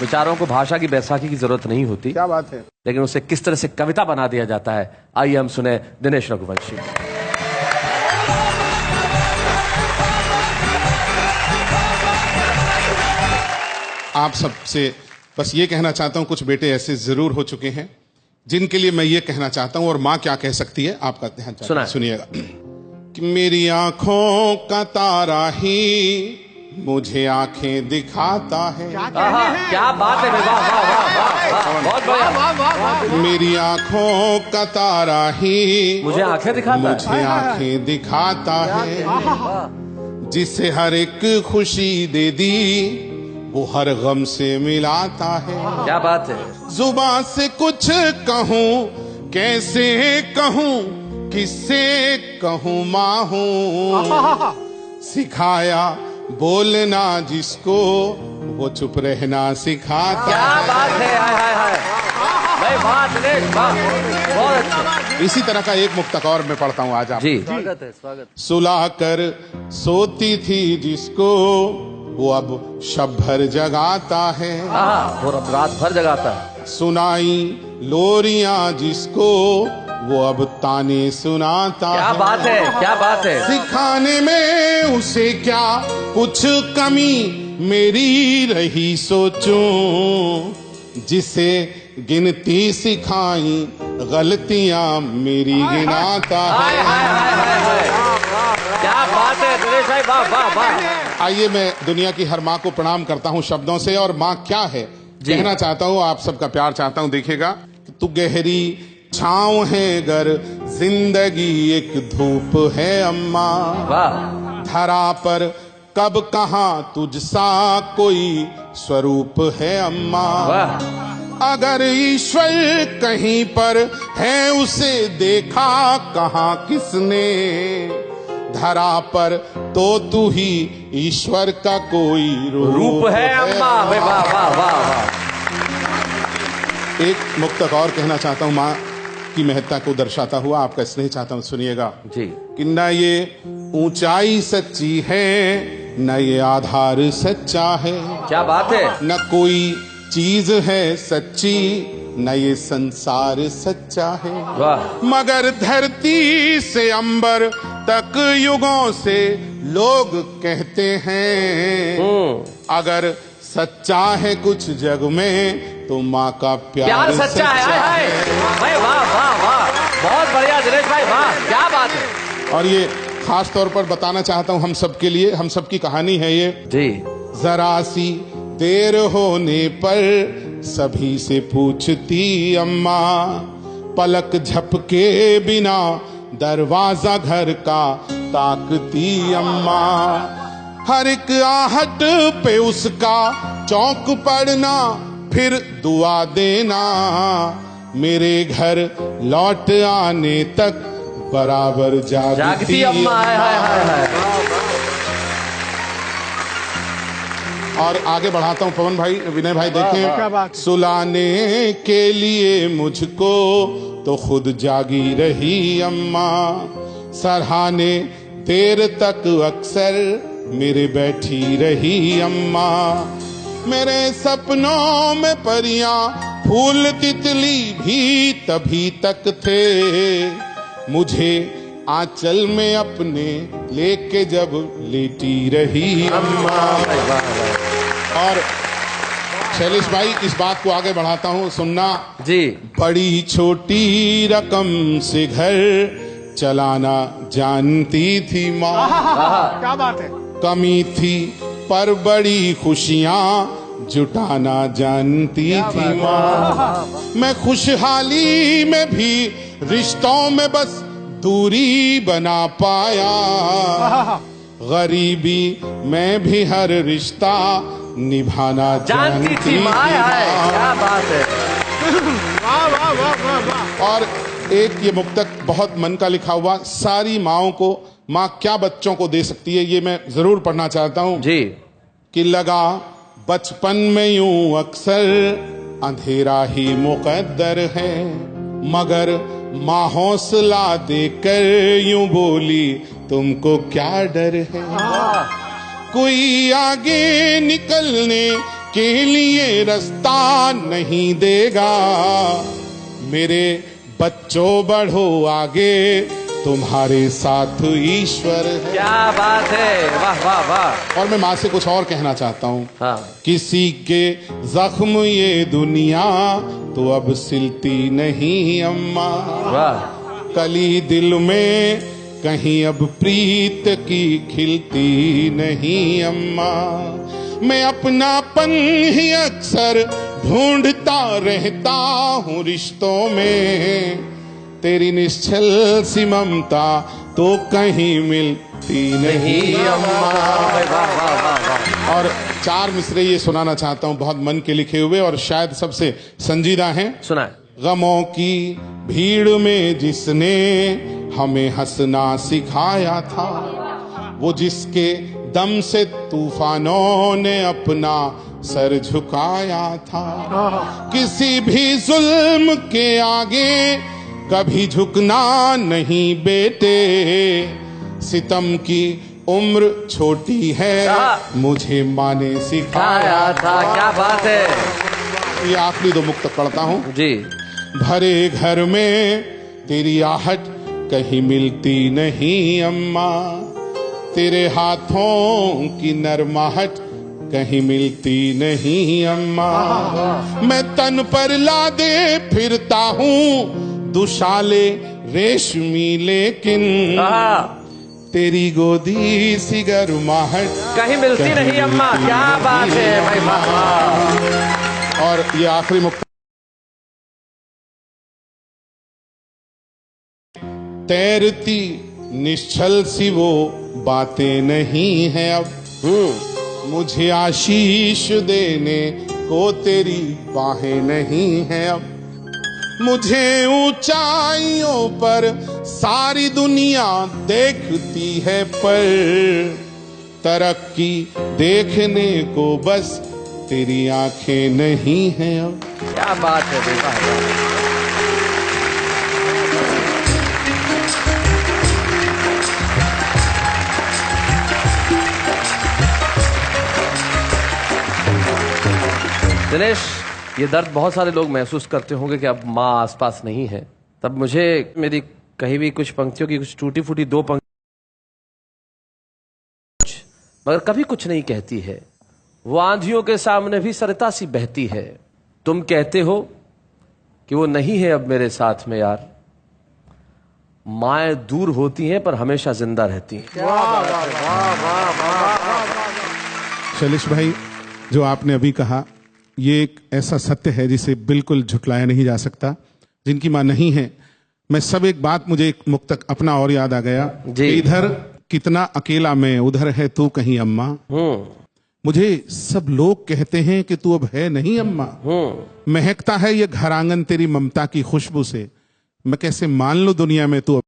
विचारों को भाषा की बैसाखी की जरूरत नहीं होती। क्या बात है। लेकिन उसे किस तरह से कविता बना दिया जाता है, आइए हम सुने दिनेश रघुवंशी। आप सबसे बस ये कहना चाहता हूं, कुछ बेटे ऐसे जरूर हो चुके हैं जिनके लिए मैं ये कहना चाहता हूं, और मां क्या कह सकती है आपका ध्यान सुनिएगा कि मेरी आंखों का तारा ही मुझे आंखें दिखाता है। क्या बात है, वाह वाह वाह, बहुत बढ़िया। मेरी आंखों का तारा ही मुझे आंखें दिखाता है, मुझे आंखें दिखाता है। जिसे हर एक खुशी दे दी वो हर गम से मिलाता है। क्या बात है। जुबान से कुछ कहूँ कैसे कहूँ किससे कहूँ माँ हूँ, सिखाया बोलना जिसको वो चुप रहना सिखाता। क्या बात है, हाय हाय हाय, बहुत अच्छा। इसी तरह का एक मुक्तक और मैं पढ़ता हूँ आज आप जी। स्वागत है, स्वागत। सुला कर सोती थी जिसको वो अब शब भर जगाता है। और अब रात भर जगाता है। सुनाई लोरियां जिसको वो अब ताने सुनाता क्या है। बात है, क्या बात है। सिखाने में उसे क्या कुछ कमी मेरी रही सोचूं, जिसे गिनती सिखाई गलतियां मेरी गिनाता है। क्या बात है दिनेश भाई, वाह वाह वाह। आइए मैं दुनिया की हर माँ को प्रणाम करता हूँ शब्दों से, और माँ क्या है कहना चाहता हूँ, आप सबका प्यार चाहता हूँ। देखिएगा, तू गहरी छाँव है गर जिंदगी एक धूप है अम्मा, वाह। धरा पर कब कहाँ तुझसा कोई स्वरूप है अम्मा, वाह। अगर ईश्वर कहीं पर है उसे देखा कहाँ किसने, धरा पर तो तू ही ईश्वर का कोई रूप है अम्मा। वाह वाह वाह वाह। एक मुक्तक और कहना चाहता हूँ, माँ की महत्ता को दर्शाता हुआ आपका स्नेह चाहता हूँ, सुनिएगा जी। कि न ये ऊंचाई सच्ची है न ये आधार सच्चा है। क्या बात है। न कोई चीज है सच्ची न ये संसार सच्चा है। वाह। मगर धरती से अंबर तक युगों से लोग कहते हैं, अगर सच्चा है कुछ जग में तो माँ का प्यार सच्चा है। भाई वाह वाह वाह, बहुत बढ़िया दिनेश भाई, वाह क्या बात है। और ये खास तौर पर बताना चाहता हूँ हम सब के लिए, हम सब की कहानी है ये जी। जरा सी देर होने पर सभी से पूछती अम्मा, पलक झपके बिना दरवाजा घर का ताकती अम्मा, हर एक आहट पे उसका चौंक पड़ना फिर दुआ देना, मेरे घर लौट आने तक बराबर जागती अम्मा। और आगे बढ़ाता हूँ पवन भाई, विनय भाई, देखें, सुलाने के लिए मुझको तो खुद जागी रही अम्मा, सराहने देर तक अक्सर मेरे बैठी रही अम्मा, मेरे सपनों में परियां फूल तितली भी तभी तक थे, मुझे आंचल में अपने लेके जब लेटी रही अम्मा। और शैलेश भाई, इस बात को आगे बढ़ाता हूँ, सुनना जी। बड़ी छोटी रकम से घर चलाना जानती थी माँ, क्या बात है। कमी थी पर बड़ी खुशियाँ जुटाना जानती थी माँ, मैं खुशहाली में भी रिश्तों में बस दूरी बना पाया, गरीबी में भी हर रिश्ता निभाना जानती थी माँ। क्या बात है। वाह वाह वाह वाह वाह। और एक ये मुक्तक बहुत मन का लिखा हुआ, सारी माओं को माँ क्या बच्चों को दे सकती है, ये मैं जरूर पढ़ना चाहता हूँ जी। कि लगा बचपन में यूं अक्सर अंधेरा ही मुकद्दर है, मगर माँ हौसला देकर यूं बोली तुमको क्या डर है, कोई आगे निकलने के लिए रास्ता नहीं देगा। मेरे बच्चों बढ़ो आगे, तुम्हारे साथ ईश्वर है। क्या बात है, वाह वाह वाह। और मैं माँ से कुछ और कहना चाहता हूँ। हाँ। किसी के जख्म ये दुनिया तो अब सिलती नहीं अम्मा। वाह। कली दिल में कहीं अब प्रीत की खिलती नहीं अम्मा। मैं अपनापन ही अक्सर ढूंढता रहता हूँ रिश्तों में। तेरी निश्चल सी ममता तो कहीं मिलती नहीं अम्मा। वाह वाह वाह वाह। और 4 मिसरे ये सुनाना चाहता हूँ, बहुत मन के लिखे हुए और शायद सबसे संजीदा हैं। सुनाए। गमों की भीड़ में जिसने हमें हंसना सिखाया था, वो जिसके दम से तूफानों ने अपना सर झुकाया था। किसी भी जुल्म के आगे कभी झुकना नहीं बेटे। सितम की उम्र छोटी है, मुझे माँ ने सिखाया था। क्या बात है। ये आखिरी 2 मुक्त पढ़ता हूँ जी। भरे घर में तेरी आहट कहीं मिलती नहीं अम्मा। तेरे हाथों की नरमाहट कहीं मिलती नहीं अम्मा। मैं तन पर लादे फिरता हूँ दुशाले रेशमी, लेकिन तेरी गोदी सी गर्माहट कहीं मिलती नहीं अम्मा। क्या बात है भाई, वाह वाह। और ये आखिरी मुक्त। तैरती निश्चल सी वो बातें नहीं है अब। मुझे आशीष देने को तेरी बाहें नहीं है अब। मुझे ऊंचाइयों पर सारी दुनिया देखती है, पर तरक्की देखने को बस तेरी आंखें नहीं हैं अब। क्या बात है भाई। दिनेश, ये दर्द बहुत सारे लोग महसूस करते होंगे कि अब माँ आसपास नहीं है। तब मुझे मेरी कहीं भी कुछ पंक्तियों की कुछ टूटी फूटी 2 पंक्ति, मगर कभी कुछ नहीं कहती है। वो आंधियों के सामने भी सरिता सी बहती है। तुम कहते हो कि वो नहीं है अब मेरे साथ में यार। माएँ दूर होती हैं पर हमेशा जिंदा रहती हैं। शैलेश भाई, जो आपने अभी कहा ये एक ऐसा सत्य है जिसे बिल्कुल झुटलाया नहीं जा सकता। जिनकी मां नहीं है, मैं सब एक बात, मुझे एक मुक्तक अपना और याद आ गया कि इधर कितना अकेला मैं, उधर है तू कहीं अम्मा। मुझे सब लोग कहते हैं कि तू अब है नहीं अम्मा। महकता है ये घर आंगन तेरी ममता की खुशबू से। मैं कैसे मान लूं दुनिया में तू